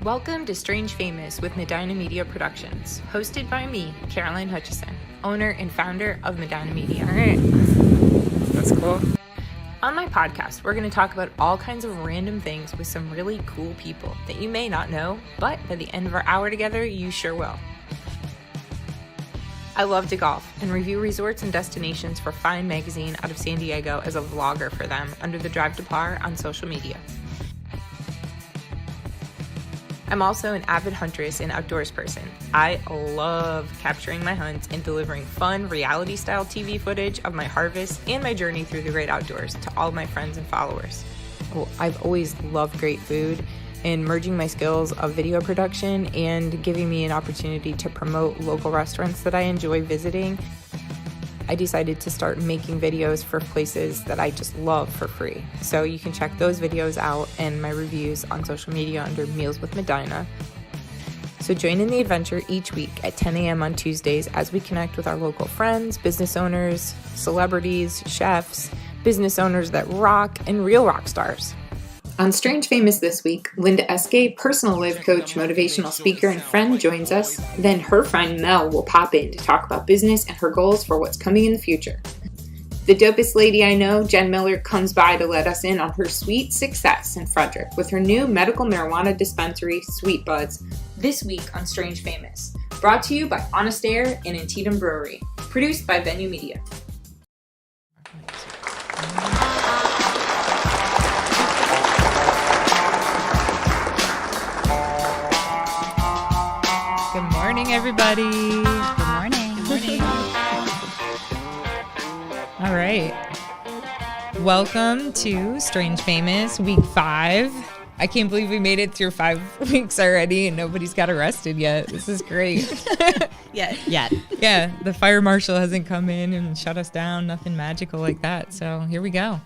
Welcome to Strange Famous with Medina Media Productions, hosted by me, Caroline Hutchison, owner and founder of Medina Media. All right. That's cool. On my podcast, we're going to talk about all kinds of random things with some really cool people that you may not know, but by the end of our hour together, you sure will. I love to golf and review resorts and destinations for Fine Magazine out of San Diego as a vlogger for them under the Drive to Par on social media. I'm also an avid huntress and outdoors person. I love capturing my hunts and delivering fun, reality-style TV footage of my harvest and my journey through the great outdoors to all my friends and followers. I've always loved great food, and merging my skills of video production and giving me an opportunity to promote local restaurants that I enjoy visiting, I decided to start making videos for places that I just love for free. So you can check those videos out and my reviews on social media under Meals with Medina. So join in the adventure each week at 10 a.m. on Tuesdays as we connect with our local friends, business owners, celebrities, chefs, business owners that rock, and real rock stars. On Strange Famous this week, Linda Eskay, personal life coach, motivational speaker, and friend, joins us. Then her friend Mel will pop in to talk about business and her goals for what's coming in the future. The dopest lady I know, Jen Miller, comes by to let us in on her sweet success in Frederick with her new Medical Marijuana Dispensary, Sweet Buds, this week on Strange Famous. Brought to you by Honest Air and Anteitam Brewery. Produced by Venue Media. Good morning, everybody. Good morning. Good morning. All right. Welcome to Strange Famous, week 5. I can't believe we made it through 5 weeks already and nobody's got arrested yet. This is great. Yet. Yeah, the fire marshal hasn't come in and shut us down. Nothing magical like that. So here we go.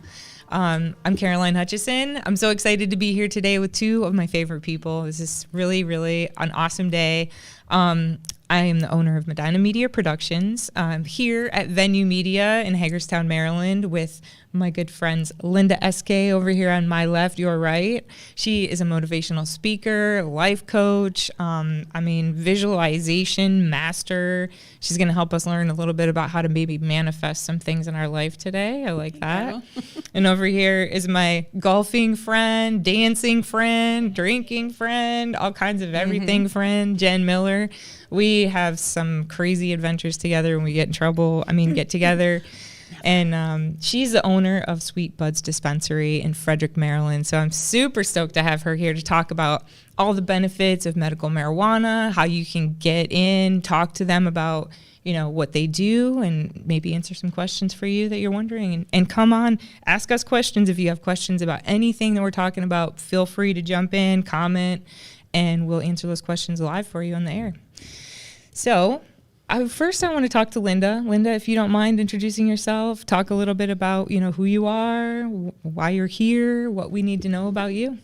I'm Caroline Hutchison. I'm so excited to be here today with 2 of my favorite people. This is really, really an awesome day. I am the owner of Medina Media Productions. I'm here at Venue Media in Hagerstown, Maryland with my good friends Linda Eskay over here on my left, your right. She is a motivational speaker, life coach, visualization master. She's going to help us learn a little bit about how to maybe manifest some things in our life today. I like that. And over here is my golfing friend, dancing friend, drinking friend, all kinds of everything friend, Jen Miller. We have some crazy adventures together when we get together. And she's the owner of Sweet Buds Dispensary in Frederick, Maryland. So I'm super stoked to have her here to talk about all the benefits of medical marijuana, how you can get in, talk to them about, what they do, and maybe answer some questions for you that you're wondering. And come on, ask us questions. If you have questions about anything that we're talking about, feel free to jump in, comment, and we'll answer those questions live for you on the air. So first I want to talk to Linda. Linda, if you don't mind introducing yourself, talk a little bit about, who you are, why you're here, what we need to know about you.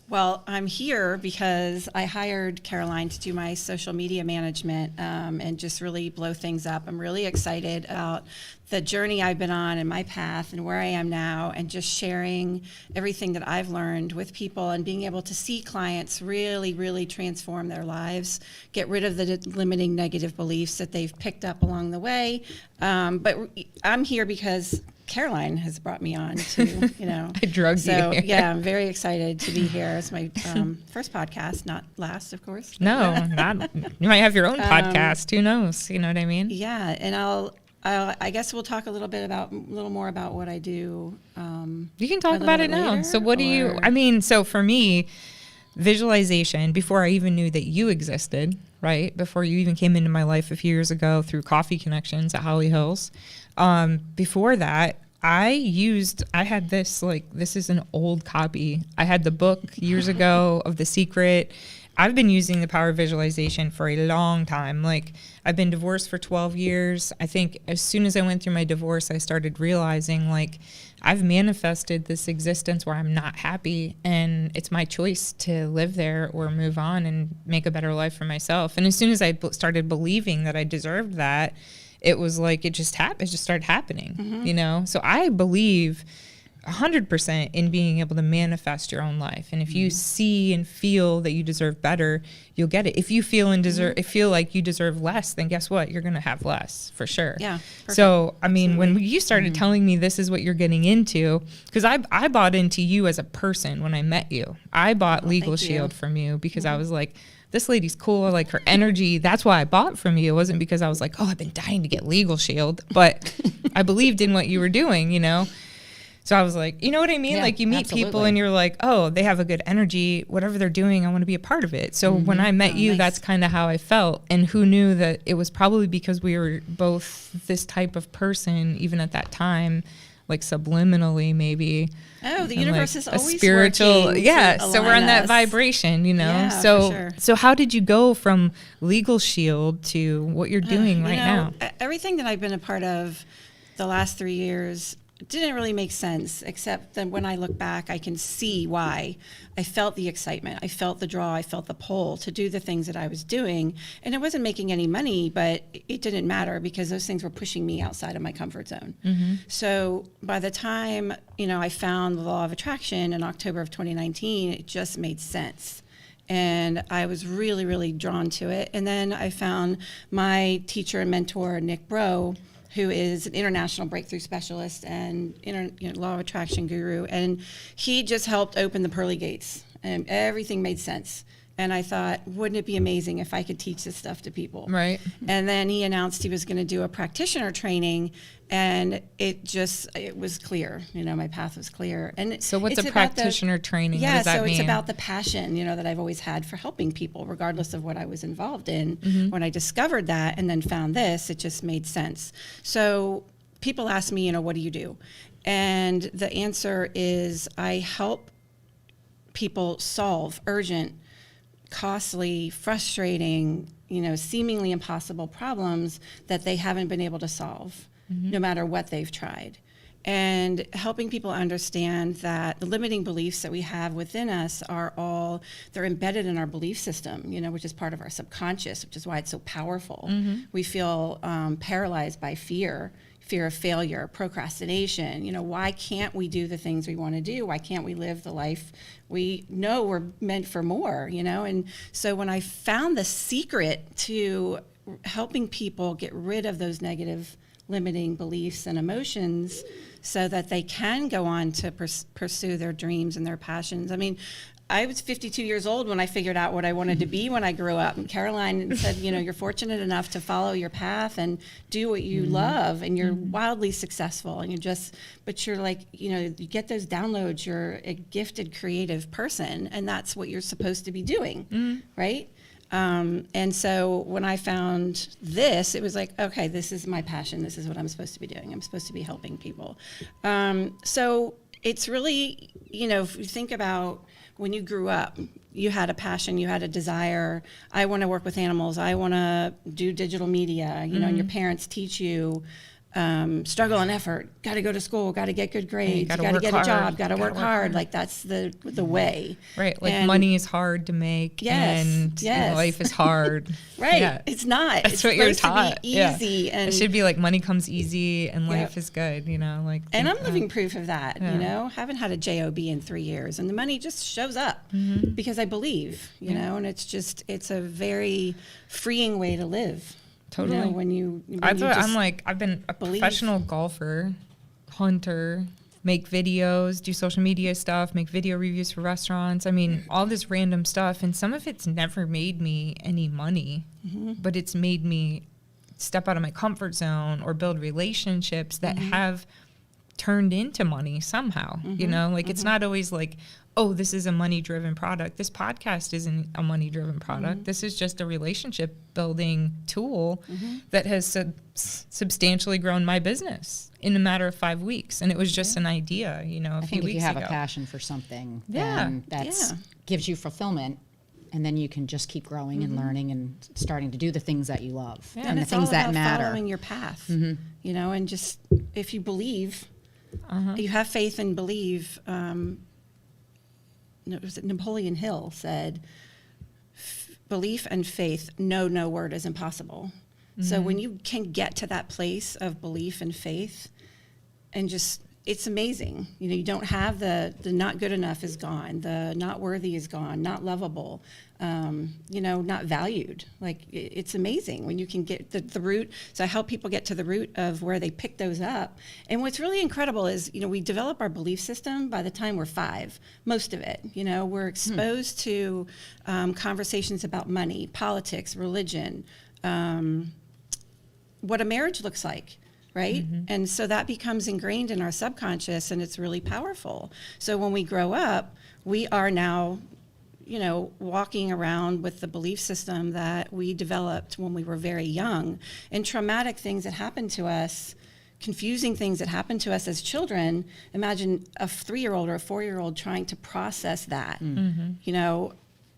Well, I'm here because I hired Caroline to do my social media management and just really blow things up. I'm really excited about the journey I've been on and my path and where I am now, and just sharing everything that I've learned with people and being able to see clients really, really transform their lives, get rid of the limiting negative beliefs that they've picked up along the way. But I'm here because Caroline has brought me on to, I drugged you here. Yeah, I'm very excited to be here. It's my first podcast, not last, of course. No, not. You might have your own podcast. Who knows? You know what I mean? Yeah, and I guess we'll talk a little more about what I do. You can talk about it now. Later, so what do you? So for me, visualization. Before I even knew that you existed, right? Before you even came into my life a few years ago through coffee connections at Holly Hills. Before that, I had this is an old copy. I had the book years ago of The Secret. I've been using the power of visualization for a long time. I've been divorced for 12 years. I think as soon as I went through my divorce, I started realizing I've manifested this existence where I'm not happy, and it's my choice to live there or move on and make a better life for myself. And as soon as I started believing that I deserved that, it was it just started happening, So I believe 100% in being able to manifest your own life. And if you see and feel that you deserve better, you'll get it. If you feel like you deserve less, then guess what? You're going to have less for sure. Yeah. Perfect. So, I mean, when you started telling me this is what you're getting into, because I bought into you as a person when I met you. I bought Legal Shield from you because I was like, this lady's cool. I like her energy. That's why I bought from you. It wasn't because I was like, oh, I've been dying to get Legal Shield, but I believed in what you were doing, you know? So I was like, you know what I mean? Yeah, like you meet people and you're like, oh, they have a good energy. Whatever they're doing, I want to be a part of it. So when I met you, that's kind of how I felt. And who knew that it was probably because we were both this type of person, even at that time, like subliminally maybe. Oh, the universe like is always spiritual. working. Yeah. To So we're on that us. vibration, you know? Yeah, so, for sure. so how did you go from Legal Shield to what you're doing right now? Everything that I've been a part of the last 3 years didn't really make sense, except that when I look back, I can see why. I felt the excitement. I felt the draw. I felt the pull to do the things that I was doing. And it wasn't making any money, but it didn't matter because those things were pushing me outside of my comfort zone. So by the time, I found the law of attraction in October of 2019, it just made sense. And I was really, really drawn to it. And then I found my teacher and mentor, Nick Bro, who is an international breakthrough specialist and law of attraction guru. And he just helped open the pearly gates and everything made sense. And I thought, wouldn't it be amazing if I could teach this stuff to people? Right. And then he announced he was going to do a practitioner training, and it was clear. My path was clear. And So what's it's a about practitioner training? Yeah, what does that so mean? it's about the passion, that I've always had for helping people, regardless of what I was involved in. When I discovered that and then found this, it just made sense. So people ask me, what do you do? And the answer is I help people solve urgent, costly, frustrating, seemingly impossible problems that they haven't been able to solve, no matter what they've tried. And helping people understand that the limiting beliefs that we have within us they're embedded in our belief system, which is part of our subconscious, which is why it's so powerful. We feel paralyzed by fear of failure, procrastination. Why can't we do the things we want to do? Why can't we live the life we know we're meant for more, And so when I found the secret to helping people get rid of those negative limiting beliefs and emotions so that they can go on to pursue their dreams and their passions. I mean, I was 52 years old when I figured out what I wanted to be when I grew up. And Caroline said, you're fortunate enough to follow your path and do what you love, and you're wildly successful. And but you're like, you get those downloads. You're a gifted, creative person, and that's what you're supposed to be doing, right? And so when I found this, it was like, okay, this is my passion. This is what I'm supposed to be doing. I'm supposed to be helping people. So it's really, if you think about when you grew up, you had a passion, you had a desire. I want to work with animals. I want to do digital media, and your parents teach you struggle and effort, got to go to school, got to get good grades, got to get a job, got to work hard. Like that's the way. Right. Like money is hard to make and life is hard. Right. Yeah. It's not. That's it's what you're supposed taught. to be easy. Yeah. And it should be like money comes easy and life is good, And I'm living proof of that, haven't had a job in 3 years and the money just shows up because I believe, and it's a very freeing way to live. Totally. I've been a professional golfer, hunter, make videos, do social media stuff, make video reviews for restaurants. I mean, all this random stuff. And some of it's never made me any money, but it's made me step out of my comfort zone or build relationships that have turned into money somehow, it's not always like, oh, this is a money-driven product. This podcast isn't a money-driven product. This is just a relationship-building tool that has substantially grown my business in a matter of 5 weeks. And it was just an idea, a few weeks ago. I think if you have a passion for something, then that gives you fulfillment. And then you can just keep growing and learning and starting to do the things that you love and the things that matter. Following your path, and just if you believe, you have faith and believe. Napoleon Hill said, belief and faith, no word is impossible. So when you can get to that place of belief and faith and just it's amazing. You know, you don't have the not good enough is gone, the not worthy is gone, not lovable, you know, not valued. Like, it's amazing when you can get the root. So I help people get to the root of where they pick those up. And what's really incredible is, you know, we develop our belief system by the time we're 5, most of it. You know, we're exposed to conversations about money, politics, religion, what a marriage looks like. Right? And so that becomes ingrained in our subconscious, and it's really powerful. So when we grow up, we are now, you know, walking around with the belief system that we developed when we were very young, and traumatic things that happened to us, confusing things that happened to us as children. Imagine a 3-year-old or a 4-year-old trying to process that, you know,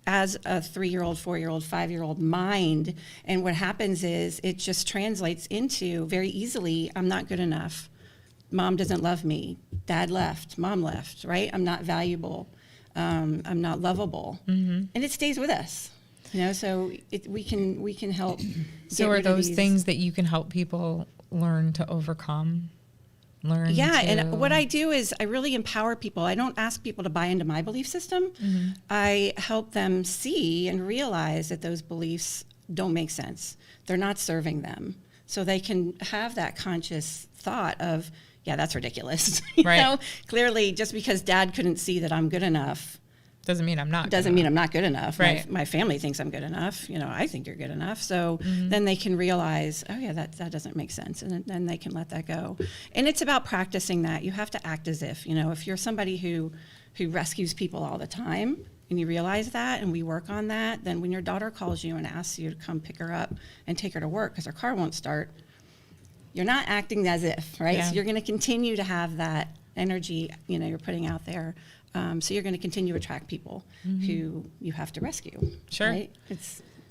as a 3-year-old, 4-year-old, 5-year-old mind. And what happens is it just translates into very easily, I'm not good enough. Mom doesn't love me. Dad left. Mom left, right? I'm not valuable. I'm not lovable. And it stays with us. You know, so we can help. So are those things that you can help people learn to overcome? And what I do is I really empower people. I don't ask people to buy into my belief system. I help them see and realize that those beliefs don't make sense. They're not serving them. So they can have that conscious thought of, yeah, that's ridiculous. You know, clearly just because Dad couldn't see that I'm good enough doesn't mean I'm not good enough. Right. My family thinks I'm good enough. You know, I think you're good enough. So then they can realize, oh yeah, that doesn't make sense. And then they can let that go. And it's about practicing that. You have to act as if, you know, if you're somebody who rescues people all the time and you realize that, and we work on that, then when your daughter calls you and asks you to come pick her up and take her to work because her car won't start, you're not acting as if, right? Yeah. So you're going to continue to have that energy, you know, you're putting out there. So you're going to continue to attract people who you have to rescue. Sure. Right?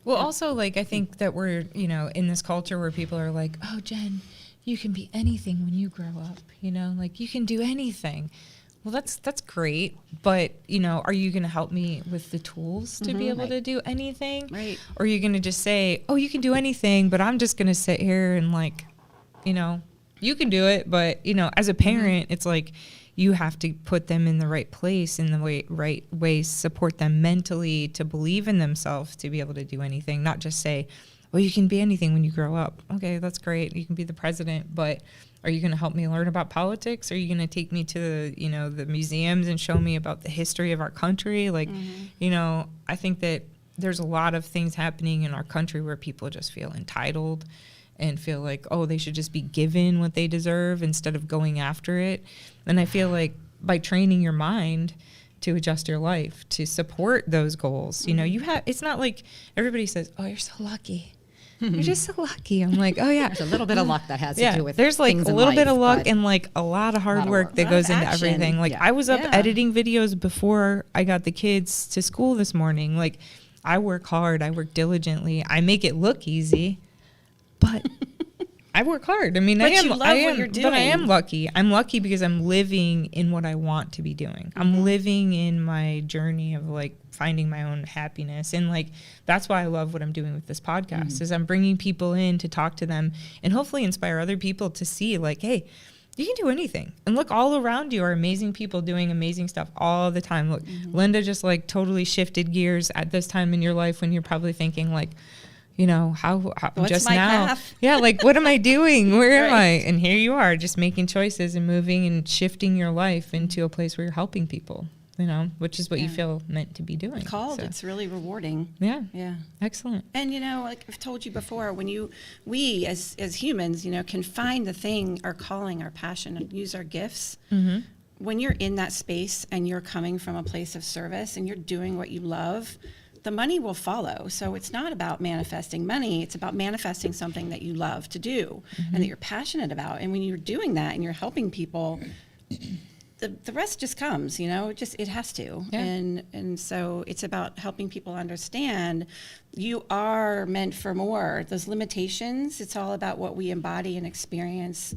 Also, like, I think that we're, you know, in this culture where people are like, oh, Jen, you can be anything when you grow up, you know, like you can do anything. Well, that's great. But, you know, are you going to help me with the tools to be able to do anything? Right. Or are you going to just say, oh, you can do anything, but I'm just going to sit here and, like, you know, you can do it. But, you know, as a parent, it's like, you have to put them in the right place, in the right way, support them mentally to believe in themselves to be able to do anything, not just say, well, you can be anything when you grow up. Okay, that's great. You can be the president, but are you going to help me learn about politics? Are you going to take me to, you know, the museums and show me about the history of our country? Like, you know, I think that there's a lot of things happening in our country where people just feel entitled and feel like, oh, they should just be given what they deserve instead of going after it. And I feel like by training your mind to adjust your life, to support those goals, you know, it's not like everybody says, oh, you're so lucky. You're just so lucky. I'm like, oh yeah. There's a little bit of luck that has to do with there's like things a in little bit life, of luck and like a lot of hard work that goes into everything. Like I was up editing videos before I got the kids to school this morning. Like I work hard, I work diligently, I make it look easy. But I work hard. I mean, but what you're doing. But I am lucky. I'm lucky because I'm living in what I want to be doing. I'm living in my journey of like finding my own happiness. And like, that's why I love what I'm doing with this podcast is I'm bringing people in to talk to them and hopefully inspire other people to see like, hey, you can do anything. And look, all around you are amazing people doing amazing stuff all the time. Look, Linda just like totally shifted gears at this time in your life when you're probably thinking like, you know, how what's just my now, path? yeah, like, what am I doing? Where am I? And here you are just making choices and moving and shifting your life into a place where you're helping people, you know, which is what you feel meant to be doing. It's really rewarding. Yeah. Yeah. Excellent. And, you know, like I've told you before, when we as humans, you know, can find the thing, our calling, our passion, and use our gifts. When you're in that space and you're coming from a place of service and you're doing what you love, the money will follow. So it's not about manifesting money. It's about manifesting something that you love to do and that you're passionate about. And when you're doing that and you're helping people, the rest just comes, you know, it has to. Yeah. And so it's about helping people understand you are meant for more. Those limitations, it's all about what we embody and experience.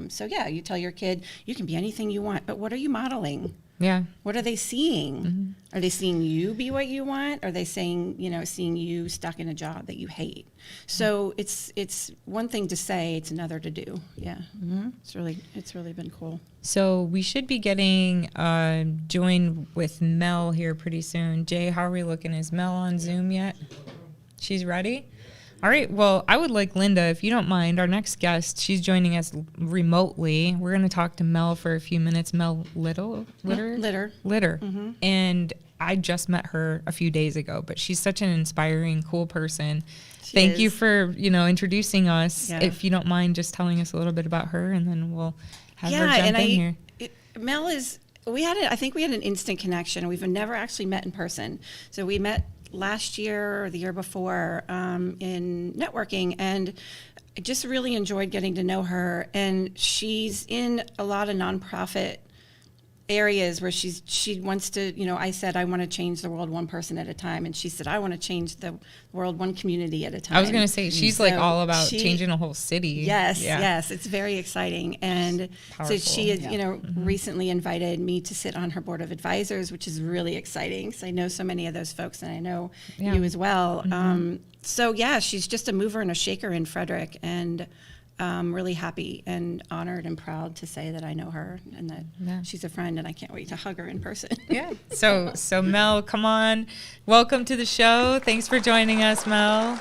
So yeah, you tell your kid, you can be anything you want, but what are you modeling? Yeah. What are they seeing? Are they seeing you be what you want? Are they saying, seeing you stuck in a job that you hate? So it's one thing to say, it's another to do. Yeah. It's really been cool. So we should be getting joined with Mel here pretty soon. Jay, how are we looking? Is Mel on Zoom yet? She's ready? All right. Well, I would like Linda, if you don't mind, our next guest, she's joining us remotely. We're going to talk to Mel for a few minutes. Mel Litter. And I just met her a few days ago, but she's such an inspiring, cool person. Thank you for, introducing us. Yeah. If you don't mind just telling us a little bit about her, and then we'll have her jump in here. Mel is, I think we had an instant connection. We've never actually met in person. So we met last year or the year before in networking, and I just really enjoyed getting to know her. And she's in a lot of nonprofit areas where she wants to, I said, I want to change the world one person at a time. And she said, I want to change the world one community at a time. I was going to say, she's like all about changing a whole city. Yes, yes. It's very exciting. And powerful. So she had, recently invited me to sit on her board of advisors, which is really exciting. So I know so many of those folks, and I know you as well. So she's just a mover and a shaker in Frederick. And really happy and honored and proud to say that I know her and that she's a friend, and I can't wait to hug her in person. Yeah. So Mel, come on. Welcome to the show. Thanks for joining us, Mel.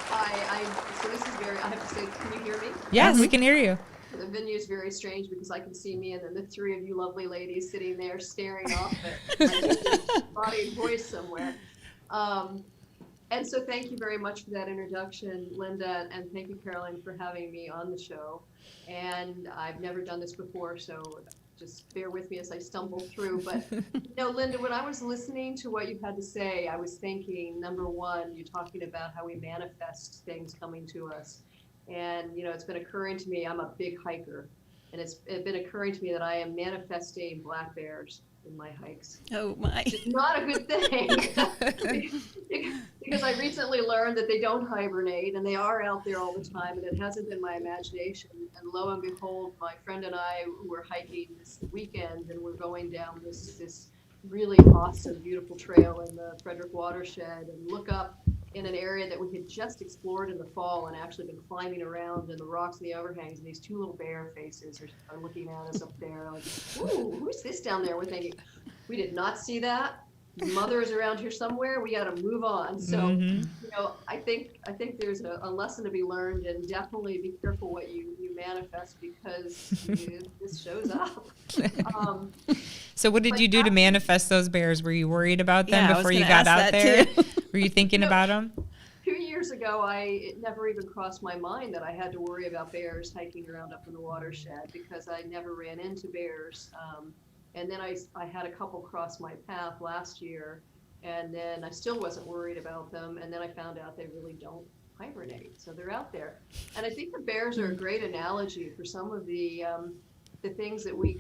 Hi. So this is I have to say, can you hear me? Yes, we can hear you. The venue is very strange because I can see me and then the three of you lovely ladies sitting there staring off at my body and voice somewhere. And so thank you very much for that introduction, Linda, and thank you, Caroline, for having me on the show. And I've never done this before, so just bear with me as I stumble through. But, Linda, when I was listening to what you had to say, I was thinking, number one, you're talking about how we manifest things coming to us. And, it's been occurring to me, I'm a big hiker, and it's been occurring to me that I am manifesting black bears in my hikes. Oh my. It's not a good thing. Because I recently learned that they don't hibernate, and they are out there all the time, and it hasn't been my imagination. And lo and behold, my friend and I were hiking this weekend, and we're going down this really awesome, beautiful trail in the Frederick watershed, and look up in an area that we had just explored in the fall and actually been climbing around in the rocks and the overhangs, and these two little bear faces are looking at us up there like, ooh, who's this down there? We're thinking, we did not see that. Mother is around here somewhere. We got to move on. So, I think there's a lesson to be learned, and definitely be careful what you manifest, because this shows up. So what did you do to manifest those bears? Were you worried about them before you got out there? Were you thinking about them? 2 years ago, it never even crossed my mind that I had to worry about bears hiking around up in the watershed, because I never ran into bears. And then I had a couple cross my path last year, and then I still wasn't worried about them. And then I found out they really don't hibernate, so they're out there. And I think the bears are a great analogy for some of the things that we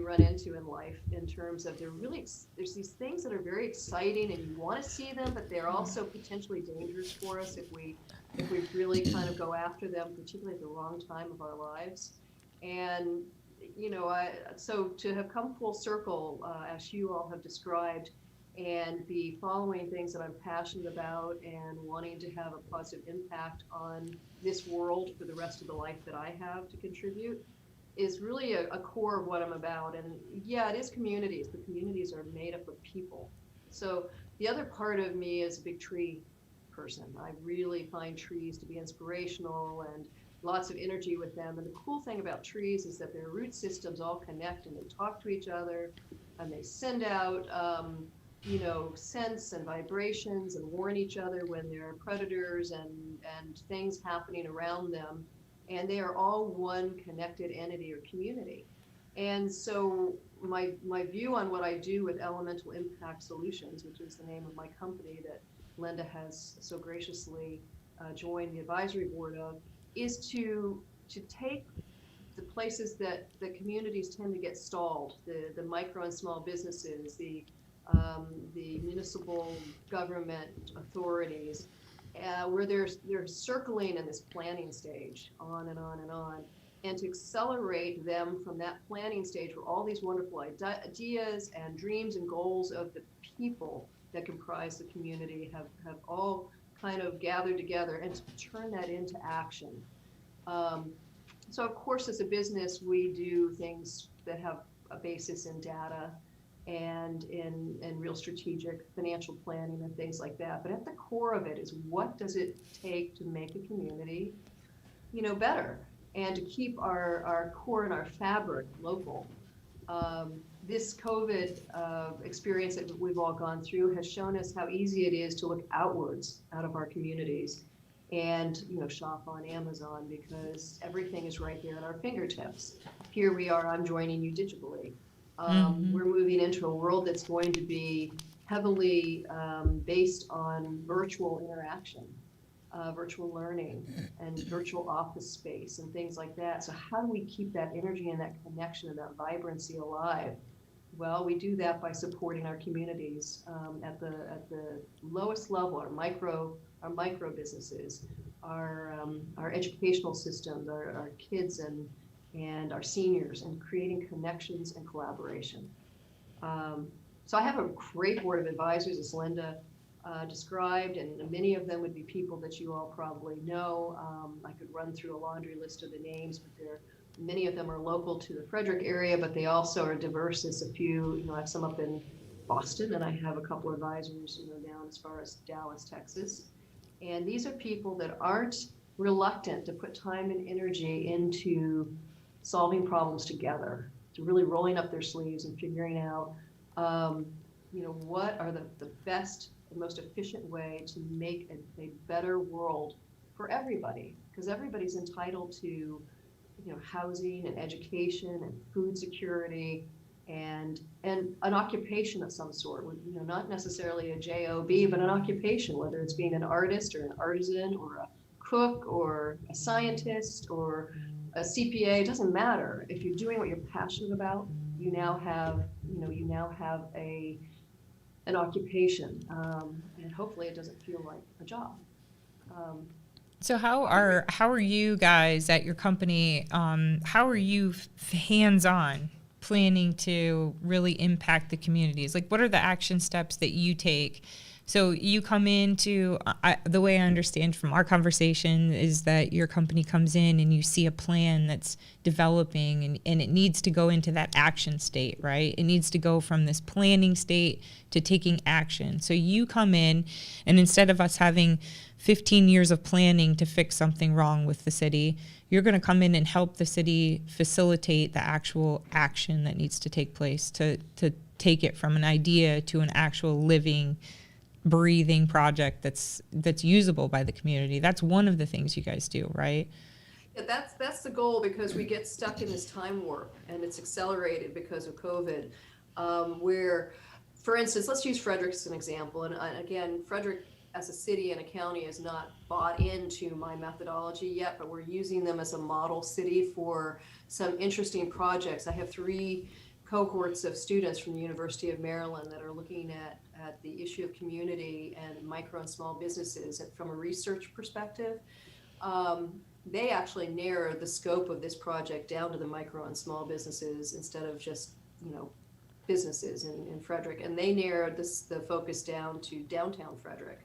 run into in life, in terms of there's these things that are very exciting and you want to see them, but they're also potentially dangerous for us if we really kind of go after them, particularly at the wrong time of our lives. And so to have come full circle, as you all have described, and be following things that I'm passionate about and wanting to have a positive impact on this world for the rest of the life that I have to contribute, is really a core of what I'm about. And it is communities. The communities are made up of people. So the other part of me is a big tree person. I really find trees to be inspirational and lots of energy with them. And the cool thing about trees is that their root systems all connect, and they talk to each other, and they send out scents and vibrations and warn each other when there are predators and things happening around them. And they are all one connected entity or community. And so my view on what I do with Elemental Impact Solutions, which is the name of my company that Linda has so graciously joined the advisory board of, is to take the places that the communities tend to get stalled, the micro and small businesses, the municipal government authorities, where they're circling in this planning stage, on and on and on, and to accelerate them from that planning stage where all these wonderful ideas and dreams and goals of the people that comprise the community have all kind of gathered together, and to turn that into action. So of course, as a business, we do things that have a basis in data and in real strategic financial planning and things like that. But at the core of it is, what does it take to make a community, better, and to keep our core and our fabric local. This COVID experience that we've all gone through has shown us how easy it is to look outwards out of our communities and shop on Amazon, because everything is right there at our fingertips. Here we are, I'm joining you digitally. We're moving into a world that's going to be heavily based on virtual interaction, virtual learning, and virtual office space and things like that. So how do we keep that energy and that connection and that vibrancy alive? Well, we do that by supporting our communities at the lowest level, our micro businesses, our educational systems, our kids and our seniors, and creating connections and collaboration. So I have a great board of advisors, as Linda described, and many of them would be people that you all probably know. I could run through a laundry list of the names, but many of them are local to the Frederick area, but they also are diverse. As a few, I have some up in Boston, and I have a couple of advisors, down as far as Dallas, Texas. And these are people that aren't reluctant to put time and energy into solving problems together, to really rolling up their sleeves and figuring out, what are the best and most efficient way to make a better world for everybody, because everybody's entitled to housing and education and food security and an occupation of some sort, not necessarily a job, but an occupation, whether it's being an artist or an artisan or a cook or a scientist or a CPA. It doesn't matter. If you're doing what you're passionate about, you now have an occupation, and hopefully it doesn't feel like a job. So how are you guys at your company? How are you hands-on planning to really impact the communities? Like, what are the action steps that you take? So you come into, the way I understand from our conversation is that your company comes in and you see a plan that's developing, and it needs to go into that action state, right? It needs to go from this planning state to taking action. So you come in, and instead of us having 15 years of planning to fix something wrong with the city, you're going to come in and help the city facilitate the actual action that needs to take place to take it from an idea to an actual living, breathing project that's usable by the community. That's one of the things you guys do, right? Yeah, that's the goal, because we get stuck in this time warp, and it's accelerated because of COVID, where, for instance, let's use Frederick as an example. And again, Frederick as a city and a county has not bought into my methodology yet, but we're using them as a model city for some interesting projects. I have 3 cohorts of students from the University of Maryland that are looking at the issue of community and micro and small businesses from a research perspective. They actually narrowed the scope of this project down to the micro and small businesses instead of just, businesses in Frederick. And they narrowed the focus down to downtown Frederick.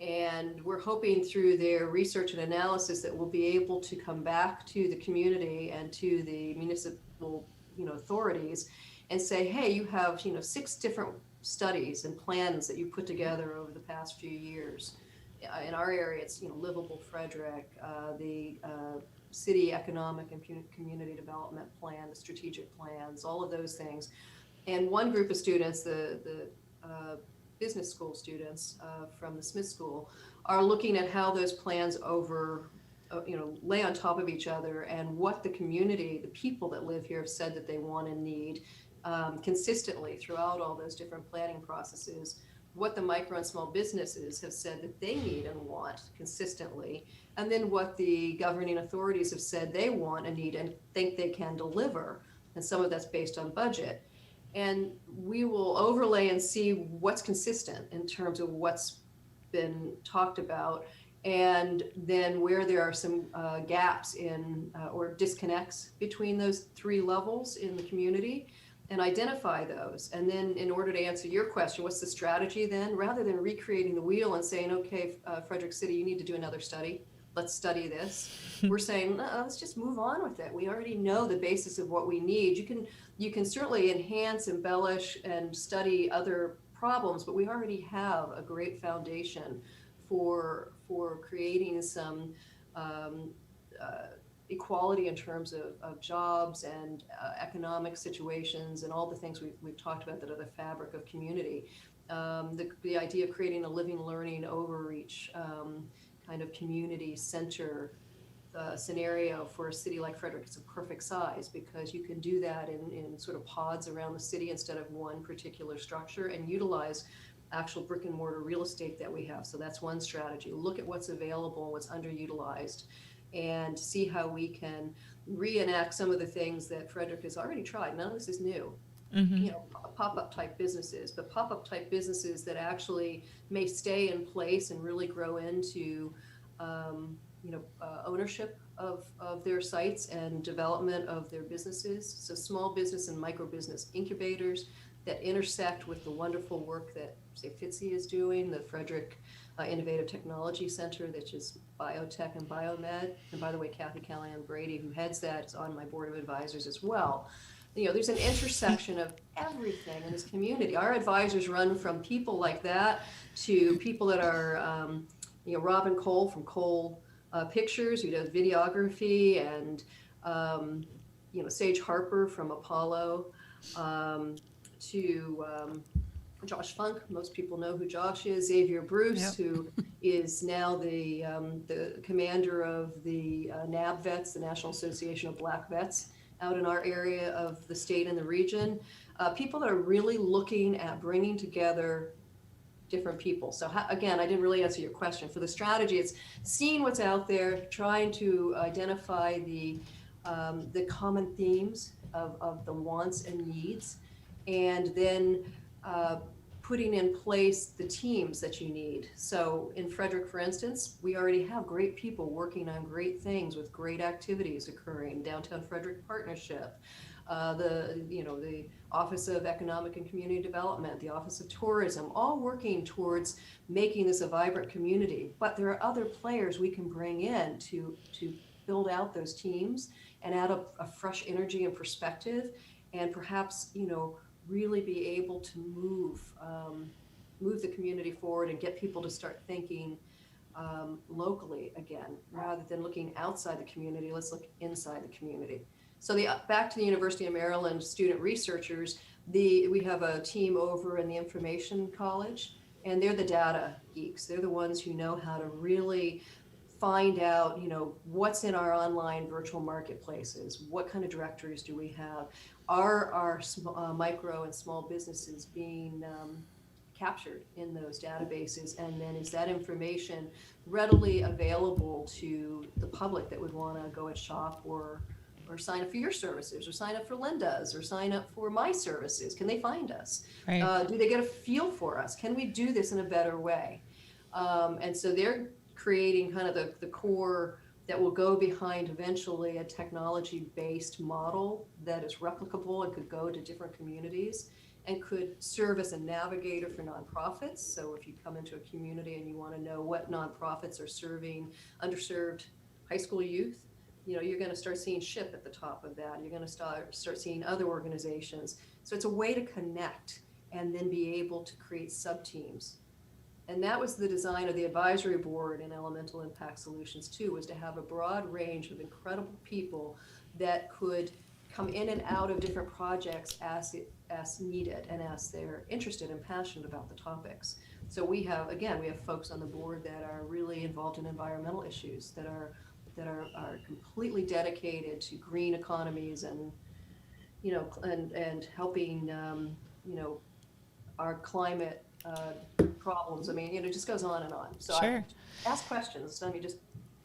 And we're hoping through their research and analysis that we'll be able to come back to the community and to the municipal, authorities and say, hey, you have, 6 different studies and plans that you put together over the past few years. In our area, it's, Livable Frederick, the city economic and community development plan, the strategic plans, all of those things. And one group of students, the business school students from the Smith School, are looking at how those plans lay on top of each other, and what the community, the people that live here, have said that they want and need consistently throughout all those different planning processes, what the micro and small businesses have said that they need and want consistently, and then what the governing authorities have said they want and need and think they can deliver. And some of that's based on budget. And we will overlay and see what's consistent in terms of what's been talked about, and then where there are some gaps in or disconnects between those three levels in the community, and identify those. And then in order to answer your question, what's the strategy then? Rather than recreating the wheel and saying, okay, Frederick City, you need to do another study. Let's study this. We're saying, let's just move on with it. We already know the basis of what we need. You can certainly enhance, embellish, and study other problems, but we already have a great foundation for creating some equality in terms of jobs and economic situations and all the things we've talked about that are the fabric of community. The idea of creating a living, learning, overreach kind of community center scenario for a city like Frederick is a perfect size, because you can do that in sort of pods around the city instead of one particular structure, and utilize actual brick and mortar real estate that we have. So that's one strategy. Look at what's available, what's underutilized, and see how we can reenact some of the things that Frederick has already tried. None of this is new. You know, pop-up type businesses, but pop-up type businesses that actually may stay in place and really grow into ownership of their sites and development of their businesses. So small business and micro business incubators that intersect with the wonderful work that, say, FITCI is doing, the Frederick Innovative Technology Center, which is biotech and biomed. And by the way, Kathy Callahan Brady, who heads that, is on my board of advisors as well. You know, there's an intersection of everything in this community. Our advisors run from people like that to people that are, Robin Cole from Cole Pictures, who does videography, and, Sage Harper from Apollo, to Josh Funk. Most people know who Josh is. Xavier Bruce, who is now the commander of the NAB Vets, the National Association of Black Vets, out in our area of the state and the region. People that are really looking at bringing together different people. So again, I didn't really answer your question. For the strategy, it's seeing what's out there, trying to identify the common themes of the wants and needs, and then putting in place the teams that you need. So in Frederick, for instance, we already have great people working on great things with great activities occurring. Downtown Frederick Partnership, the Office of Economic and Community Development, the Office of Tourism, all working towards making this a vibrant community. But there are other players we can bring in to build out those teams and add a fresh energy and perspective, and perhaps, really be able to move the community forward and get people to start thinking locally again, rather than looking outside the community. Let's look inside the community. So back to the University of Maryland student researchers, we have a team over in the Information College, and they're the data geeks. They're the ones who know how to really find out, what's in our online virtual marketplaces, what kind of directories do we have, are our micro and small businesses being captured in those databases, and then is that information readily available to the public that would want to go and shop or sign up for your services, or sign up for Linda's, or sign up for my services? Can they find us? Right. Do they get a feel for us? Can we do this in a better way? And so they're creating kind of the core that will go behind eventually a technology-based model that is replicable and could go to different communities and could serve as a navigator for nonprofits. So if you come into a community and you want to know what nonprofits are serving underserved high school youth, you're going to start seeing SHIP at the top of that. You're going to start seeing other organizations. So it's a way to connect and then be able to create sub-teams. And that was the design of the advisory board in Elemental Impact Solutions too, was to have a broad range of incredible people that could come in and out of different projects as needed and as they're interested and passionate about the topics. So we have folks on the board that are really involved in environmental issues, that are completely dedicated to green economies and helping our climate problems. I mean, it just goes on and on. So sure. Ask questions. I mean, just.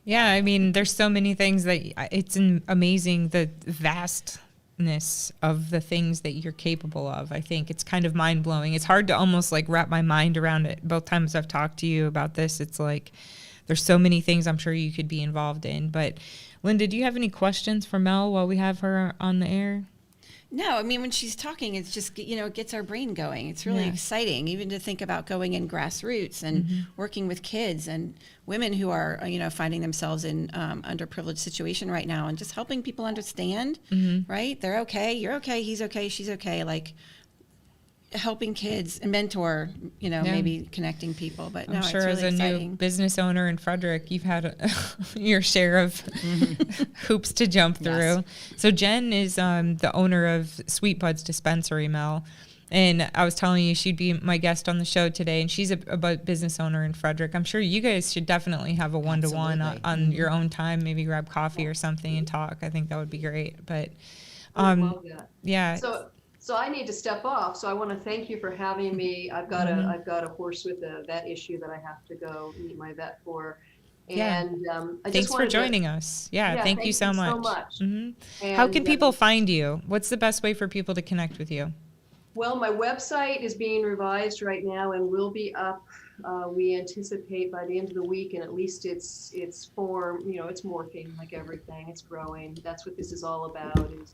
Yeah, I mean, there's so many things that it's amazing, the vastness of the things that you're capable of. I think it's kind of mind blowing. It's hard to almost like wrap my mind around it. Both times I've talked to you about this, it's like there's so many things I'm sure you could be involved in. But Linda, do you have any questions for Mel while we have her on the air? No, I mean, when she's talking, it's just, it gets our brain going. It's really exciting, even to think about going in grassroots and working with kids and women who are, finding themselves in underprivileged situation right now, and just helping people understand, right? They're okay. You're okay. He's okay. She's okay. Like, helping kids and mentor, maybe connecting people. But I'm sure it's really as a exciting. new business owner in Frederick, you've had your share of hoops to jump through. Yes. So Jen is the owner of Sweet Buds Dispensary, Mel. And I was telling you she'd be my guest on the show today, and she's a business owner in Frederick. I'm sure you guys should definitely have a one-to-one on your own time, maybe grab coffee or something and talk. I think that would be great. But yeah. So I need to step off. So I want to thank you for having me. I've got a horse with a vet issue that I have to go meet my vet for. And thanks for joining us. Yeah, thank you so much. Mm-hmm. How can people find you? What's the best way for people to connect with you? Well, my website is being revised right now and will be up. We anticipate by the end of the week, and at least its form, it's morphing like everything. It's growing. That's what this is all about, is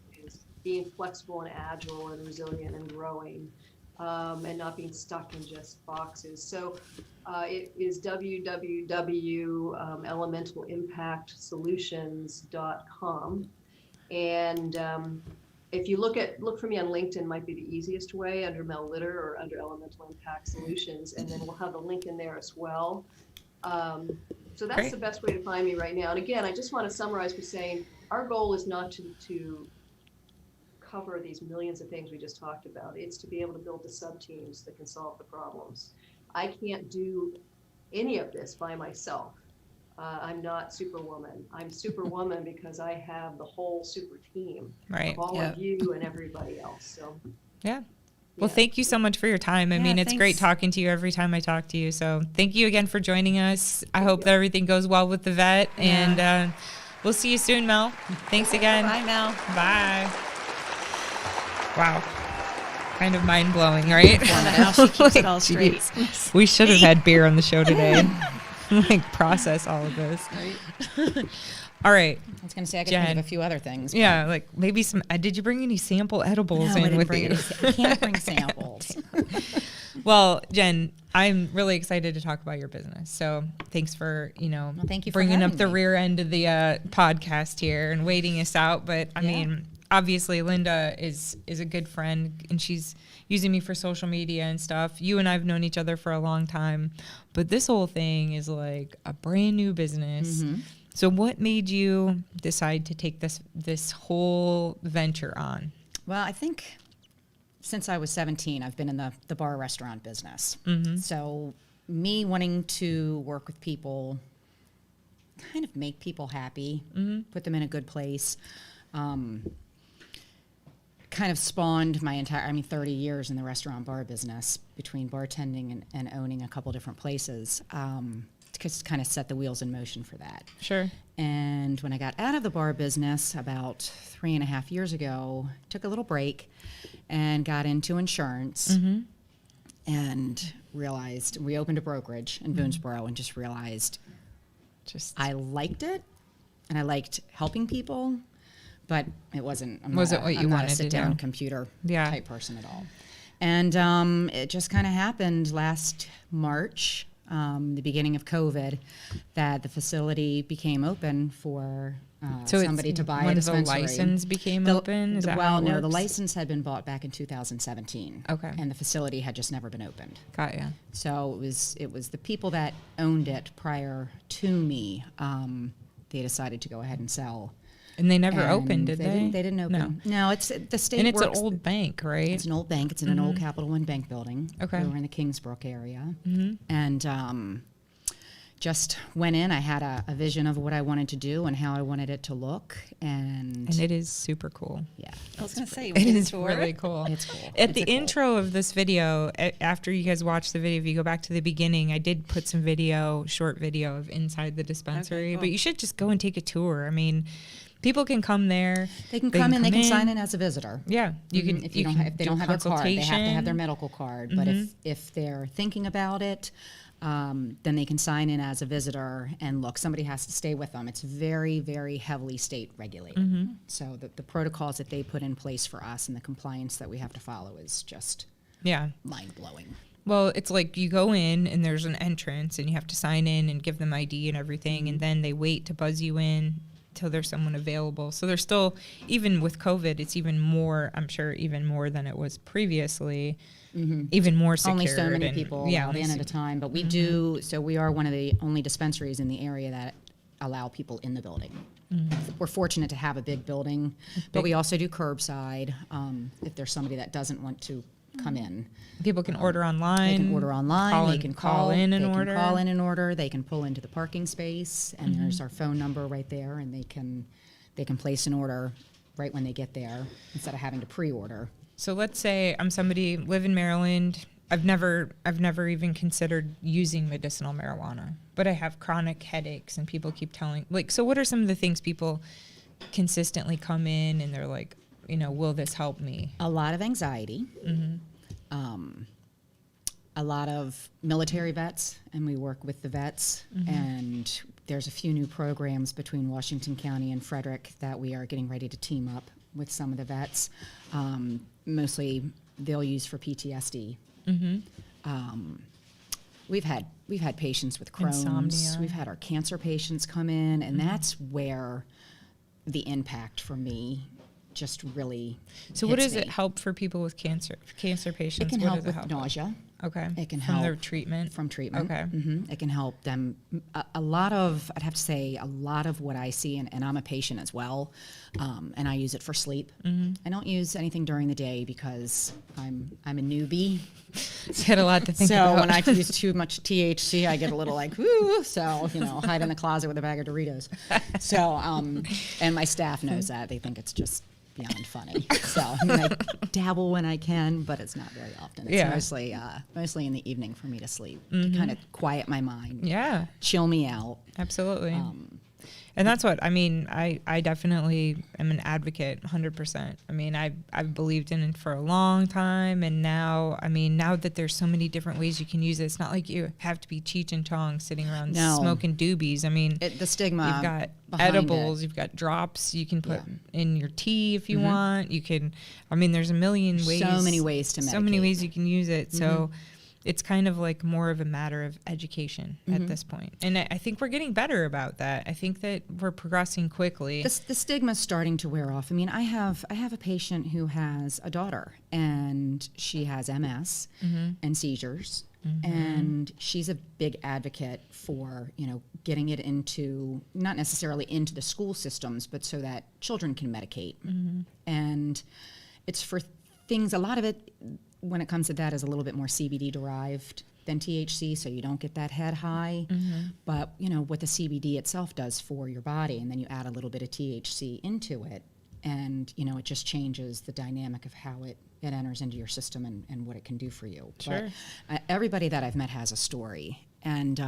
being flexible and agile and resilient and growing, and not being stuck in just boxes. So it is www.elementalimpactsolutions.com. And if you look for me on LinkedIn, might be the easiest way, under Mel Litter or under Elemental Impact Solutions. And then we'll have a link in there as well. So that's Great. The best way to find me right now. And again, I just want to summarize by saying our goal is not to cover these millions of things we just talked about. It's to be able to build the sub-teams that can solve the problems. I can't do any of this by myself. I'm not Superwoman. I'm Superwoman because I have the whole super team of all of you and everybody else. So Well, thank you so much for your time. I mean, it's great talking to you every time I talk to you. So thank you again for joining us. I hope that everything goes well with the vet, and we'll see you soon, Mel. Thanks again. Bye, Mel. Bye. Wow. Kind of mind-blowing, right? Now she keeps it all straight. We should have had beer on the show today. Process all of this. Right. All right. I was going to say I could Jen. think of a few other things. Yeah, like maybe some. Did you bring any sample edibles No, I in didn't with bring you? I can't bring samples. Well, Jen, I'm really excited to talk about your business. So thanks for thank you for bringing up having the me. rear end of the podcast here and waiting us out. But I mean, obviously, Linda is a good friend, and she's using me for social media and stuff. You and I've known each other for a long time, but this whole thing is like a brand new business. Mm-hmm. So what made you decide to take this whole venture on? Well, I think since I was 17, I've been in the bar restaurant business. Mm-hmm. So me wanting to work with people, kind of make people happy, put them in a good place, kind of spawned my 30 years in the restaurant bar business, between bartending and owning a couple different places. To kind of set the wheels in motion for that. Sure. And when I got out of the bar business about 3.5 years ago, took a little break and got into insurance, and realized, we opened a brokerage in Boonesboro, and just realized I liked it, and I liked helping people, but it wasn't. I'm not a sit-down computer type person at all. And it just kind of happened last March, the beginning of COVID, that the facility became open for somebody to buy a dispensary. The license became open? Is that how it no, works? the license had been bought back in 2017. Okay. And the facility had just never been opened. Got ya. So it was the people that owned it prior to me. They decided to go ahead and sell. And they never opened, did they? They didn't open. No, it's the state. And it's works, an old bank, right? It's an old bank. It's in an old Capital One bank building. Okay. We were in the Kingsbrook area. And just went in. I had a vision of what I wanted to do and how I wanted it to look. And it is super cool. Yeah. I was going to say, It is really cool. It's cool. At the intro of this video, after you guys watch the video, if you go back to the beginning, I did put some short video of inside the dispensary. Okay, cool. But you should just go and take a tour. I mean, people can come there. They can come in. They can sign in as a visitor. Yeah, you can. If they don't have their card, they have to have their medical card. But if they're thinking about it, then they can sign in as a visitor and look. Somebody has to stay with them. It's very, very heavily state regulated. So the protocols that they put in place for us and the compliance that we have to follow is just mind-blowing. Well, it's like you go in and there's an entrance and you have to sign in and give them ID and everything, and then they wait to buzz you in till there's someone available. So there's still, even with COVID, it's even more, I'm sure, even more than it was previously, even more secured. Only so many people allowed in at a time, but we do, so we are one of the only dispensaries in the area that allow people in the building. We're fortunate to have a big building, but we also do curbside if there's somebody that doesn't want to come in. People can order online. They can order online. They can call in and order. They can call in and order. They can pull into the parking space, and there's our phone number right there, and they can place an order right when they get there instead of having to pre-order. So let's say I'm somebody, live in Maryland. I've never even considered using medicinal marijuana, but I have chronic headaches, and people keep telling, like, so what are some of the things people consistently come in and they're like, you know, will this help me? A lot of anxiety. A lot of military vets, and we work with the vets. And there's a few new programs between Washington County and Frederick that we are getting ready to team up with some of the vets. Mostly they'll use for PTSD. We've had patients with Crohn's. Insomnia. We've had our cancer patients come in, and that's where the impact for me just really So what hits does me. it help for people with cancer patients? It can What help does with it help nausea. Okay. It can From help their treatment? From treatment. Okay. It can help them. A lot of, I'd have to say, a lot of what I see, and I'm a patient as well, and I use it for sleep. I don't use anything during the day because I'm a newbie. It's got a lot to think So about. when I use too much THC, I get a little like, whoo. So, hide in the closet with a bag of Doritos. So, and my staff knows that. They think it's just beyond funny. So I dabble when I can, but it's not very often. It's mostly in the evening for me to sleep, to kind of quiet my mind, Yeah, chill me out. absolutely. And that's what, I mean, I definitely am an advocate, 100%. I mean, I've believed in it for a long time, and now that there's so many different ways you can use it, it's not like you have to be Cheech and Chong sitting around smoking doobies. I mean, The stigma. you've got behind edibles, it. you've got drops you can put in your tea if you want. You can, there's a million ways. So many ways to medicate. So many ways you can use it. So it's kind of like more of a matter of education at this point. And I think we're getting better about that. I think that we're progressing quickly. The stigma's starting to wear off. I mean, I have a patient who has a daughter, and she has MS and seizures, and she's a big advocate for, getting it into, not necessarily into the school systems, but so that children can medicate. And it's for things, a lot of it, when it comes to that, is a little bit more CBD derived than THC, so you don't get that head high. But what the CBD itself does for your body, and then you add a little bit of THC into it, and it just changes the dynamic of how it enters into your system and what it can do for you. Sure. But everybody that I've met has a story, and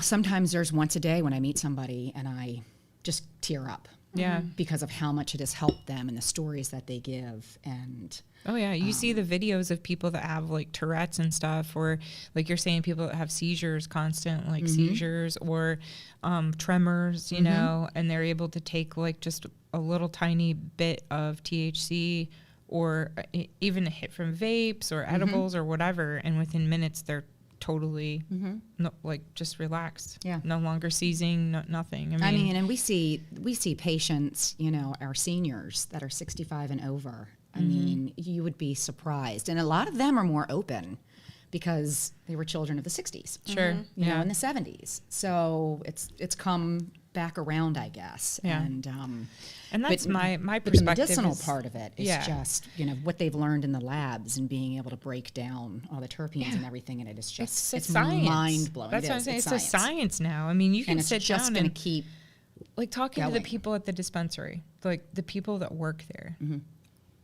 sometimes there's once a day when I meet somebody and I just tear up. Yeah. Because of how much it has helped them and the stories that they give. And Oh yeah, you see the videos of people that have like Tourette's and stuff, or like you're saying, people that have seizures, constant like seizures, or tremors, and they're able to take like just a little tiny bit of THC, or even a hit from vapes or edibles or whatever, and within minutes they're totally just relaxed. Yeah. No longer seizing, nothing. And we see patients, our seniors that are 65 and over. I mean, you would be surprised. And a lot of them are more open because they were children of the 60s. Sure. You know, in the 70s. So it's come back around, I guess. Yeah. And that's my but perspective. the medicinal is, part of it is just, what they've learned in the labs and being able to break down all the terpenes and everything. And it is just, it's science. mind blowing. That's what I'm saying. It's a science now. I mean, you can And it's sit just down going to and keep like talking to the going. people at the dispensary, like the people that work there.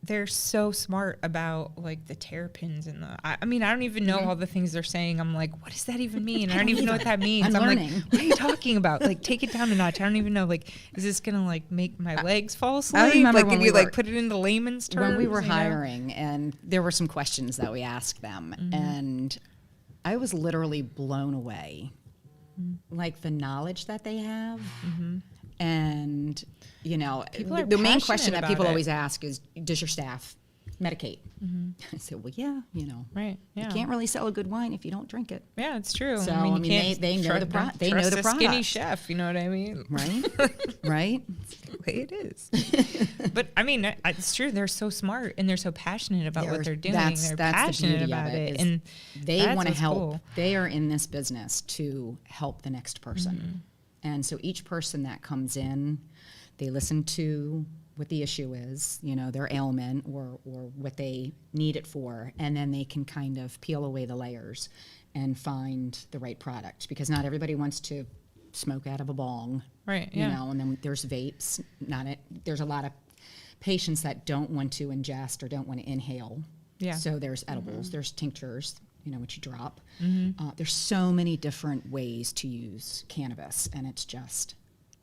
They're so smart about like the terpenes and I mean, I don't even know all the things they're saying. I'm like, what does that even mean? I don't even know what that means. I'm like, learning. what are you talking about? Like, take it down a notch. I don't even know. Like, is this gonna like make my legs fall asleep? remember Like, when can we you like were- put it into layman's terms? when we were you know? hiring, and there were some questions that we asked them, and I was literally blown away, like the knowledge that they have. And, you know, People are the main passionate question that about people it. always ask is, does your staff medicate? I said, well, yeah, you know, Right. Yeah. you can't really sell a good wine if you don't drink it. Yeah, it's true. So, I mean, I you mean, can't they know the don't they know trust the a skinny product. chef. You know what I mean? Right? Right? The way it is. But I mean, it's true. They're so smart and they're so passionate about what they're doing. They're the passionate beauty about of it, is and they that's want to what's help. cool. They are in this business to help the next person. Mm-hmm. And so each person that comes in, they listen to what the issue is, you know, their ailment or what they need it for, and then they can kind of peel away the layers and find the right product, because not everybody wants to smoke out of a bong, Right, you yeah. know, and then there's vapes. There's a lot of patients that don't want to ingest or don't want to inhale. Yeah. So there's edibles, there's tinctures, you know, which you drop. Mm-hmm. There's so many different ways to use cannabis, and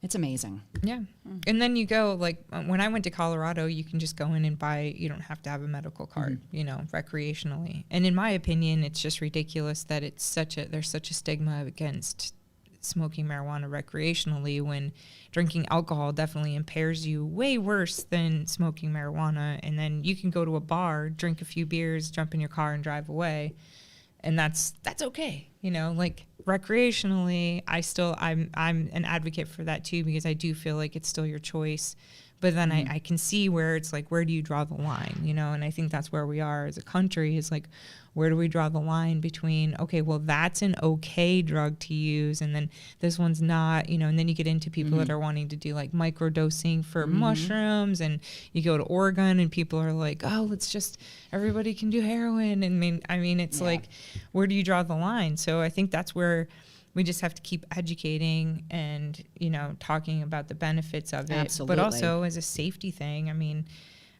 it's amazing. Yeah. And then you go, like, when I went to Colorado, you can just go in and buy, you don't have to have a medical card, you know, recreationally. And in my opinion, it's just ridiculous that there's such a stigma against smoking marijuana recreationally, when drinking alcohol definitely impairs you way worse than smoking marijuana. And then you can go to a bar, drink a few beers, jump in your car and drive away. And that's okay, you know, like recreationally, I'm an advocate for that too, because I do feel like it's still your choice. But then I can see where it's like, where do you draw the line, you know? And I think that's where we are as a country, is like, where do we draw the line between, okay, well, that's an okay drug to use, and then this one's not, you know? And then you get into people that are wanting to do like microdosing for mushrooms, and you go to Oregon and people are like, oh, everybody can do heroin. And I mean, it's like, where do you draw the line? So I think that's where we just have to keep educating and, you know, talking about the benefits of it. Absolutely. But also as a safety thing. I mean,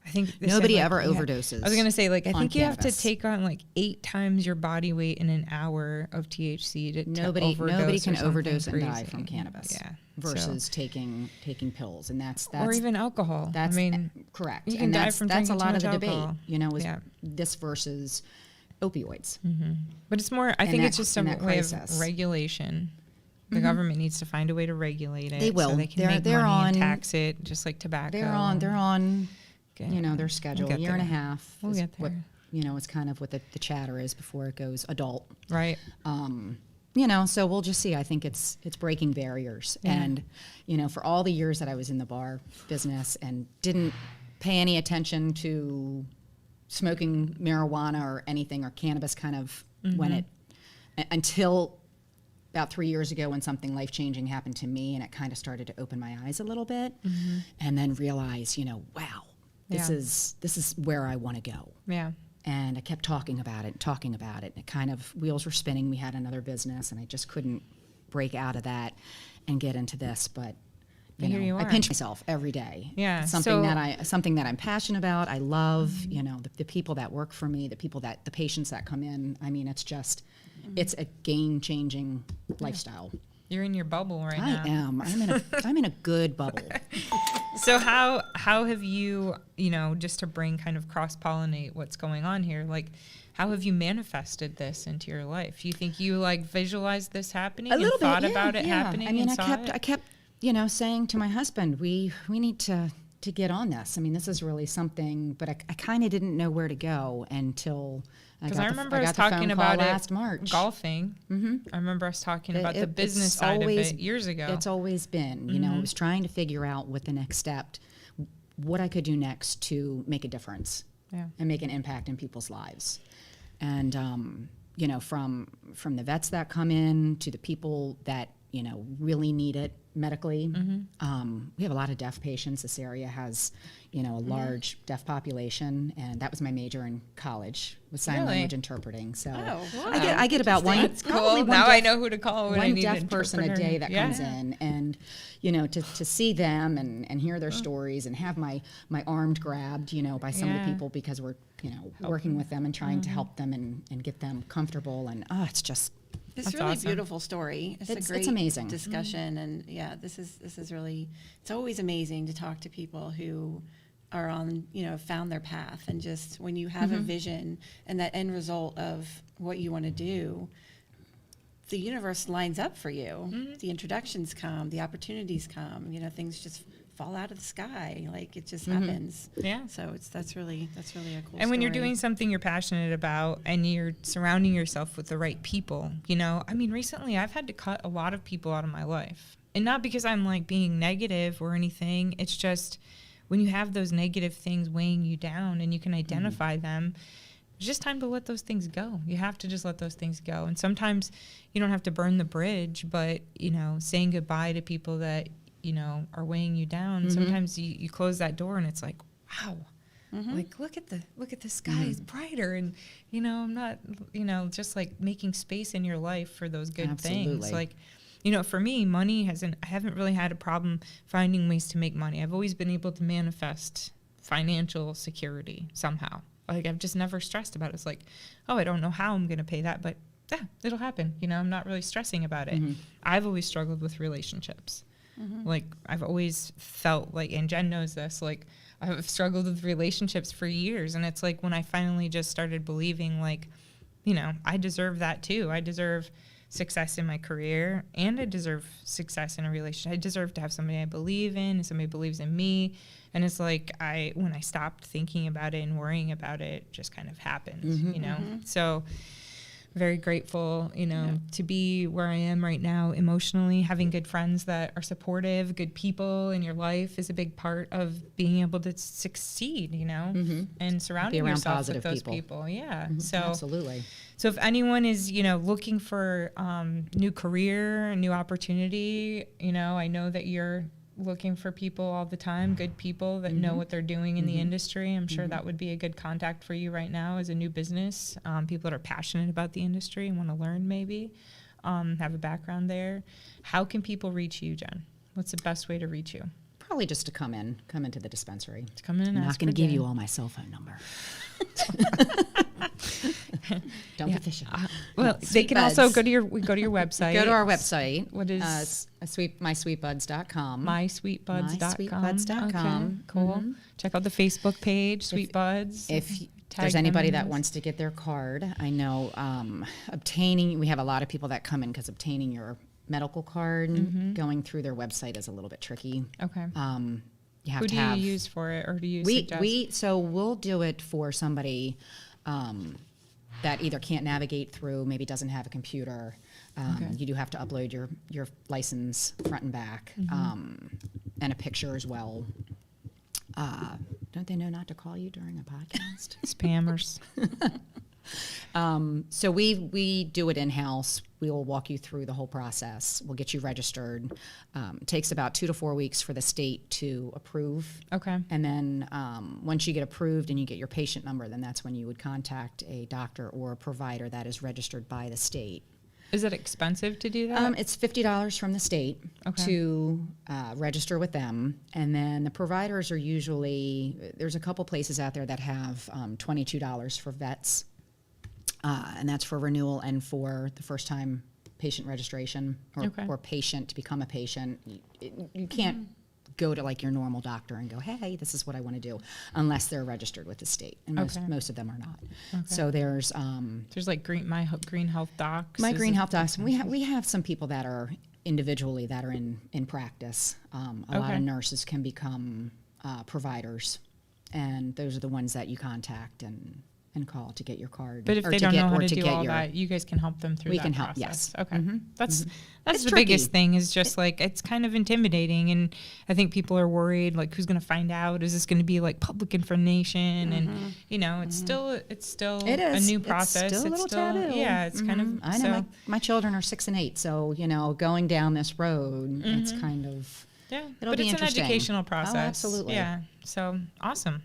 I think they said, Nobody like, ever yeah. overdoses. I was gonna say, like, I on think you have to cannabis. take on like 8 times your body weight in an hour of THC to Nobody overdose can or something overdose and die crazy. from cannabis. Yeah. Versus taking pills, and that's or even alcohol. That's I mean, correct. you can and die that's from that's a drinking too lot of much the debate. alcohol. You know, is Yeah. this versus opioids. but it's more. I think it's just some that way crisis. of regulation. The government needs to find a way to regulate it. They will. So they can make They're money and on- tax it, just like tobacco. They're on Get- you know, their schedule. We'll A get year and a there. half We'll is get what, there. you know, it's kind of what the chatter is before it goes adult. Right. You know, so we'll just see. I think it's breaking barriers. And, you know, for all the years that I was in the bar business and didn't pay any attention to smoking marijuana or anything or cannabis, kind of until about 3 years ago, when something life-changing happened to me, and it kind of started to open my eyes a little bit, and then realize, you know, wow, this Yeah. is where I want to go. Yeah. And I kept talking about it. And it kind of, wheels were spinning. We had another business, and I just couldn't break out of that and get into this. But Here you I are. pinch myself every day. Yeah, It's so- something that I'm passionate about. I love, you know, the people that work for me, the patients that come in. I mean, it's just, it's a game-changing lifestyle. You're in your bubble right I now. am. I'm in a good bubble. So how have you, you know, just to bring kind of cross-pollinate what's going on here, like, how have you manifested this into your life? You think you like visualized this happening and thought about it happening? I mean, and I kept, you know, saying to my husband, we need to get on this. I mean, this is really something, but I kind of didn't know where to go until Because I remember us got the phone talking call about last it March. golfing. I remember us talking about the It's business side always- of it years ago. It's always been, you know, I was trying to figure out what the next step, what I could do next to make a difference Yeah. and make an impact in people's lives. And, you know, from the vets that come in to the people that, you know, really need it medically. We have a lot of deaf patients. This area has, you know, a large deaf population, and that was my major in college, with sign Really? language interpreting. So wow. I get about one. That's probably cool. one Now deaf- I know who to call when I one need deaf an person a interpreter. day that Yeah. comes in, and you know, to see them and hear their stories and have my arm grabbed, you know, by some of Yeah. the people, because we're, you know, working with them and trying to help them and get them comfortable, and it's just It's That's a really awesome. beautiful story. It's It's a great amazing. discussion, and yeah, this is really. It's always amazing to talk to people who are on, you know, found their path, and just when you have a vision and that end result of what you want to do, the universe lines up for you. The introductions come, the opportunities come, things just fall out of the sky. Like it just happens. Yeah. So that's really a cool And when you're story. doing something you're passionate about and you're surrounding yourself with the right people, recently I've had to cut a lot of people out of my life. And not because I'm like being negative or anything. It's just when you have those negative things weighing you down and you can identify them, it's just time to let those things go. You have to just let those things go. And sometimes you don't have to burn the bridge, but, saying goodbye to people that, are weighing you down. Sometimes you close that door and it's like, wow, like look at the sky is brighter. And, I'm not, just like making space in your life for those good things. Like, for me, I haven't really had a problem finding ways to make money. I've always been able to manifest financial security somehow. Like I've just never stressed about it. It's like, oh, I don't know how I'm going to pay that, but yeah, it'll happen. I'm not really stressing about it. I've always struggled with relationships. Like I've always felt like, and Jen knows this, like I've struggled with relationships for years. And it's like when I finally just started believing like, I deserve that too. I deserve success in my career and I deserve success in a relationship. I deserve to have somebody I believe in and somebody believes in me. And it's like when I stopped thinking about it and worrying about it, it just kind of happened, So very grateful, to be where I am right now emotionally. Having good friends that are supportive, good people in your life is a big part of being able to succeed, and surrounding yourself with those people. Yeah. So Absolutely. So if anyone is, looking for new career, new opportunity, I know that you're looking for people all the time, good people that know what they're doing in the industry. I'm sure that would be a good contact for you right now as a new business. People that are passionate about the industry and want to learn maybe, have a background there. How can people reach you, Jen? What's the best way to reach you? Probably just to come into the dispensary. To come in and I'm ask not going for to give Jen. you all my cell phone number. Don't be fishing. They can also go to your website. Go to our website. What is mysweetbuds.com. mysweetbuds.com. mysweetbuds.com. Okay, cool. Check out the Facebook page, Sweet Buds. If Tag there's them anybody in that this. wants to get their card, I know we have a lot of people that come in because obtaining your medical card, going through their website is a little bit tricky. Okay. You have Who to do have. you use for it, or do you We suggest? so we'll do it for somebody that either can't navigate through, maybe doesn't have a computer. You do have to upload your license front and back, and a picture as well. Don't they know not to call you during a podcast? Spammers. So we do it in-house. We will walk you through the whole process. We'll get you registered. It takes about 2 to 4 weeks for the state to approve. Okay. And then once you get approved and you get your patient number, then that's when you would contact a doctor or a provider that is registered by the state. Is it expensive to do that? It's $50 from the state to register with them. And then the providers are usually, there's a couple places out there that have $22 for vets. And that's for renewal and for the first time patient registration or patient to become a patient. You can't go to like your normal doctor and go, hey, this is what I want to do, unless they're registered with the state. And most of them are not. Okay. So there's like my Green Health Docs. My Green Health Docs. We have some people that are individually that are in practice. A lot of nurses can become providers, and those are the ones that you contact and call to get your card. But if they don't know how to do all that, you guys can help them through that We can help, process. yes. Okay. That's It's the tricky. biggest thing is just like, it's kind of intimidating. And I think people are worried, like, who's going to find out? Is this going to be like public information? And, it's still It a is. new process. It's still a little taboo. Yeah, it's kind of, I know my children are 6 and 8, so going down this road, it's kind of it'll but be it's an interesting. educational process. Oh, absolutely. Yeah. So awesome.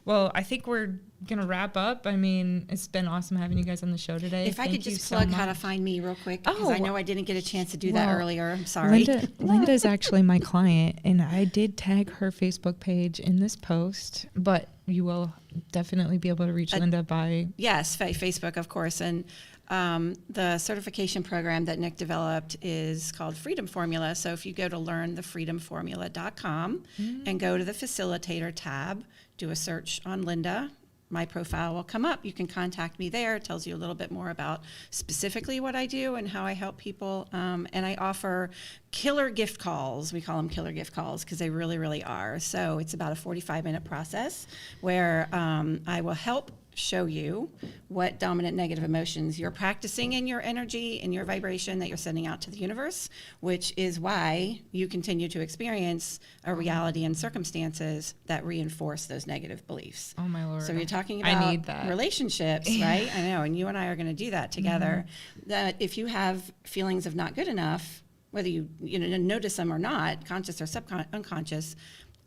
Well, I think we're going to wrap up. I mean, it's been awesome having you guys on the show today. If I could just plug how to find me real quick, because I know I didn't get a chance to do that earlier. I'm sorry. Linda's actually my client, and I did tag her Facebook page in this post, but you will definitely be able to reach Linda by... Yes, Facebook, of course. And the certification program that Nick developed is called Freedom Formula. So if you go to learnthefreedomformula.com and go to the facilitator tab, do a search on Linda, my profile will come up. You can contact me there. It tells you a little bit more about specifically what I do and how I help people. And I offer killer gift calls. We call them killer gift calls because they really, really are. So it's about a 45-minute process where I will help show you what dominant negative emotions you're practicing in your energy and your vibration that you're sending out to the universe, which is why you continue to experience a reality and circumstances that reinforce those negative beliefs. Oh my Lord. So you're talking I need about that. relationships, right? I know, and you and I are going to do that together. That if you have feelings of not good enough, whether you notice them or not, conscious or unconscious,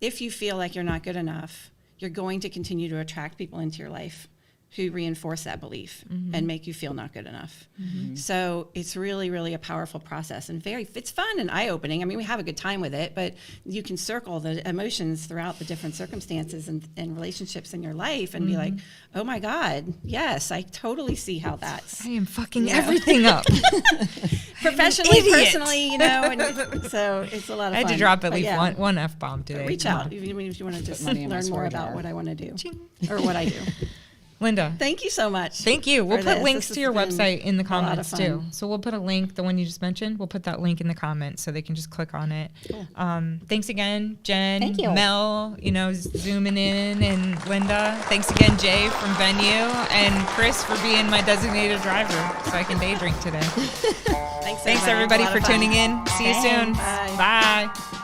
if you feel like you're not good enough, you're going to continue to attract people into your life who reinforce that belief and make you feel not good enough. So it's really, really a powerful process and it's fun and eye-opening. I mean, we have a good time with it, but you can circle the emotions throughout the different circumstances and relationships in your life and be like, oh my God, yes, I totally see how that's. I am fucking everything up. Professionally, idiot. personally, and so it's a lot of fun. I had to drop at But least one F-bomb today. Reach out if you want to just money in my learn more store about jar. what I want to do or what I do. Linda. Thank you so much. Thank you. We'll for put this. links This to your has been website in the a lot of comments too. fun. So we'll put a link, the one you just mentioned, we'll put that link in the comments so they can just click on it. Cool. Thanks again, Jen, Thank you. Mel, zooming in, and Linda. Thanks again, Jay from Venue, and Chris for being my designated driver so I can day drink today. Thanks Thanks everybody. everybody It was a for lot of fun. tuning in. See you soon. Bye. Bye.